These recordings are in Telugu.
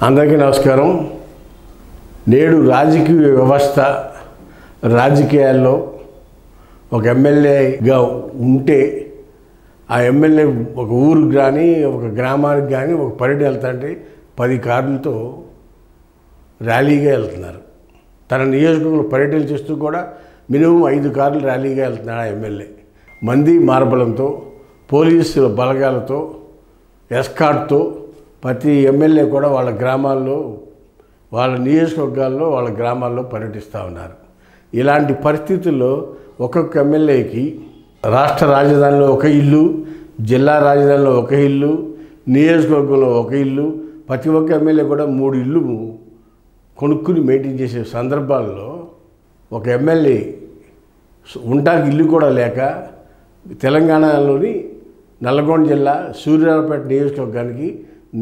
అందరికీ నమస్కారం. నేడు రాజకీయ వ్యవస్థ రాజకీయాల్లో ఒక ఎమ్మెల్యేగా ఉంటే ఆ ఎమ్మెల్యే ఒక ఊరికి కానీ ఒక గ్రామానికి కానీ ఒక పర్యటన వెళ్తాంటే 10 కార్లతో ర్యాలీగా వెళ్తున్నారు. తన నియోజకవర్గంలో పర్యటన చేస్తూ కూడా మినిమం 5 కార్లు ర్యాలీగా వెళ్తున్నాడు ఆ ఎమ్మెల్యే. మంది మార్బలంతో పోలీసుల బలగాలతో ఎస్కార్ట్తో ప్రతి ఎమ్మెల్యే కూడా వాళ్ళ గ్రామాల్లో వాళ్ళ నియోజకవర్గాల్లో వాళ్ళ గ్రామాల్లో పర్యటిస్తూ ఉన్నారు. ఇలాంటి పరిస్థితుల్లో ఒక్కొక్క ఎమ్మెల్యేకి రాష్ట్ర రాజధానిలో ఒక ఇల్లు, జిల్లా రాజధానిలో ఒక ఇల్లు, నియోజకవర్గంలో ఒక ఇల్లు, ప్రతి ఒక్క ఎమ్మెల్యే కూడా 3 ఇల్లు కొనుక్కుని మెయింటైన్ చేసే సందర్భాల్లో ఒక ఎమ్మెల్యే ఉండడానికి ఇల్లు కూడా లేక తెలంగాణలోని నల్లగొండ జిల్లా సూర్యాపేట నియోజకవర్గానికి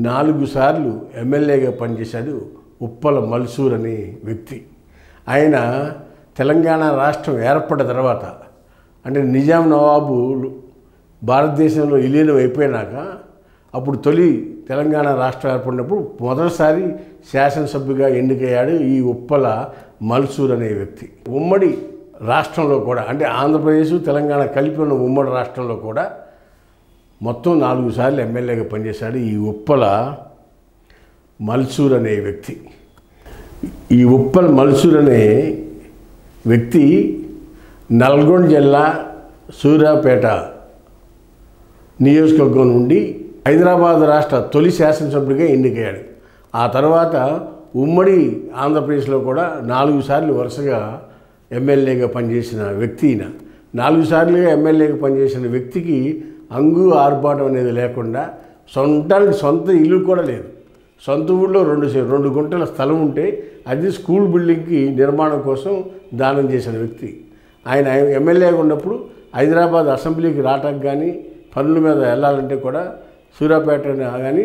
4 సార్లు ఎమ్మెల్యేగా పనిచేశాడు ఉప్పల మల్సూర్ అనే వ్యక్తి. ఆయన తెలంగాణ రాష్ట్రం ఏర్పడిన తర్వాత అంటే నిజాం నవాబు భారతదేశంలో విలీనం అయిపోయినాక అప్పుడు తొలి తెలంగాణ రాష్ట్రం ఏర్పడినప్పుడు మొదటిసారి శాసనసభ్యుగా ఎన్నికయ్యాడు ఈ ఉప్పల మల్సూర్ అనే వ్యక్తి. ఉమ్మడి రాష్ట్రంలో కూడా అంటే ఆంధ్రప్రదేశ్ తెలంగాణ కలిపి ఉన్న ఉమ్మడి రాష్ట్రంలో కూడా మొత్తం 4 సార్లు ఎమ్మెల్యేగా పనిచేశాడు ఈ ఉప్పల మల్సూర్ అనే వ్యక్తి. ఈ ఉప్పల మల్సూర్ అనే వ్యక్తి నల్గొండ జిల్లా సూర్యాపేట నియోజకవర్గం నుండి హైదరాబాద్ రాష్ట్ర తొలి శాసనసభ్యుడిగా ఎన్నికయ్యాడు. ఆ తర్వాత ఉమ్మడి ఆంధ్రప్రదేశ్లో కూడా 4 సార్లు వరుసగా ఎమ్మెల్యేగా పనిచేసిన వ్యక్తి ఈయన. 4 సార్లుగా ఎమ్మెల్యేగా పనిచేసిన వ్యక్తికి అంగు ఆర్భాటం అనేది లేకుండా సొంత ఇల్లు కూడా లేదు. సొంత ఊళ్ళో 2 గుంటల స్థలం ఉంటే అది స్కూల్ బిల్డింగ్కి నిర్మాణం కోసం దానం చేసిన వ్యక్తి. ఆయన ఎమ్మెల్యేగా ఉన్నప్పుడు హైదరాబాద్ అసెంబ్లీకి రావటానికి కానీ పనుల మీద వెళ్ళాలంటే కూడా సూర్యాపేట కానీ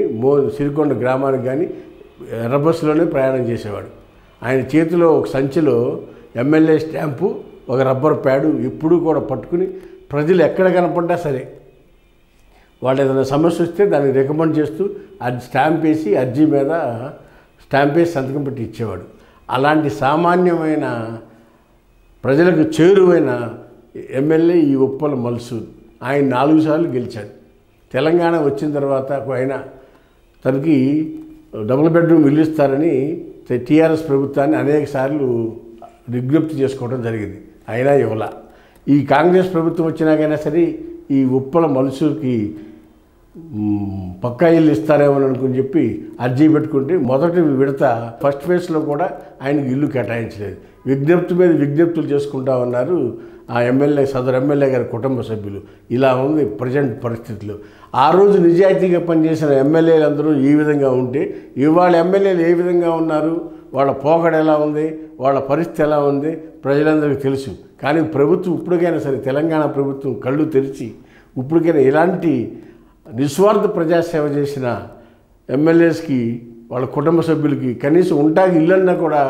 సిరికొండ గ్రామానికి కానీ ఎర్రబస్సులోనే ప్రయాణం చేసేవాడు. ఆయన చేతిలో ఒక సంచిలో ఎమ్మెల్యే స్టాంపు, ఒక రబ్బర్ ప్యాడు ఎప్పుడూ కూడా పట్టుకుని ప్రజలు ఎక్కడ కనపడ్డా సరే వాళ్ళు ఏదైనా సమస్య వస్తే దాన్ని రికమెండ్ చేస్తూ అది స్టాంప్ వేసి అర్జీ మీద స్టాంప్ వేసి సంతకం పెట్టి ఇచ్చేవాడు. అలాంటి సామాన్యమైన ప్రజలకు చేరువైన ఎమ్మెల్యే ఈ ఉప్పల మల్సూర్. ఆయన 4 సార్లు గెలిచాడు. తెలంగాణ వచ్చిన తర్వాత ఆయన తనకి డబుల్ బెడ్రూమ్ ఇల్లు ఇస్తారని టీఆర్ఎస్ ప్రభుత్వాన్ని అనేక సార్లు విజ్ఞప్తి చేసుకోవడం జరిగింది. అయినా ఇవ్వాల. ఈ కాంగ్రెస్ ప్రభుత్వం వచ్చినాకైనా సరే ఈ ఉప్పల మల్సూర్కి పక్కా ఇల్లు ఇస్తారేమో అనుకుని చెప్పి అర్జీ పెట్టుకుంటే మొదటి విడత ఫస్ట్ ఫేజ్లో కూడా ఆయనకి ఇల్లు కేటాయించలేదు. విజ్ఞప్తి మీద విజ్ఞప్తులు చేసుకుంటా ఉన్నారు ఆ సదరు ఎమ్మెల్యే గారి కుటుంబ సభ్యులు. ఇలా ఉంది ప్రజెంట్ పరిస్థితులు. ఆ రోజు నిజాయితీగా పనిచేసిన ఎమ్మెల్యేలందరూ ఈ విధంగా ఉంటే ఇవాళ ఎమ్మెల్యేలు ఏ విధంగా ఉన్నారు, వాళ్ళ పోకడ ఎలా ఉంది, వాళ్ళ పరిస్థితి ఎలా ఉంది ప్రజలందరికీ తెలుసు. కానీ ప్రభుత్వం ఇప్పటికైనా సరే తెలంగాణ ప్రభుత్వం కళ్ళు తెరిచి ఇప్పటికైనా ఇలాంటి నిస్వార్థ ప్రజాసేవ చేసిన ఎమ్మెల్యేస్కి వాళ్ళ కుటుంబ సభ్యులకి కనీసం ఉంటాకి ఇళ్ళన్నా కూడా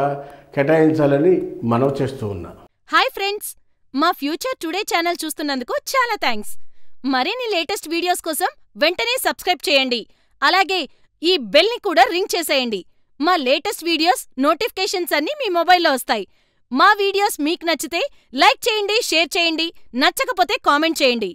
కేటాయించాలని మనవి చేస్తూ ఉన్నా. హాయ్ ఫ్రెండ్స్, మా ఫ్యూచర్ టుడే ఛానల్ చూస్తున్నందుకు చాలా థ్యాంక్స్. మరిన్ని లేటెస్ట్ వీడియోస్ కోసం వెంటనే సబ్స్క్రైబ్ చేయండి. అలాగే ఈ బెల్ని కూడా రింగ్ చేసేయండి. మా లేటెస్ట్ వీడియోస్ నోటిఫికేషన్స్ అన్నీ మీ మొబైల్లో వస్తాయి. మా వీడియోస్ మీకు నచ్చితే లైక్ చేయండి, షేర్ చేయండి, నచ్చకపోతే కామెంట్ చేయండి.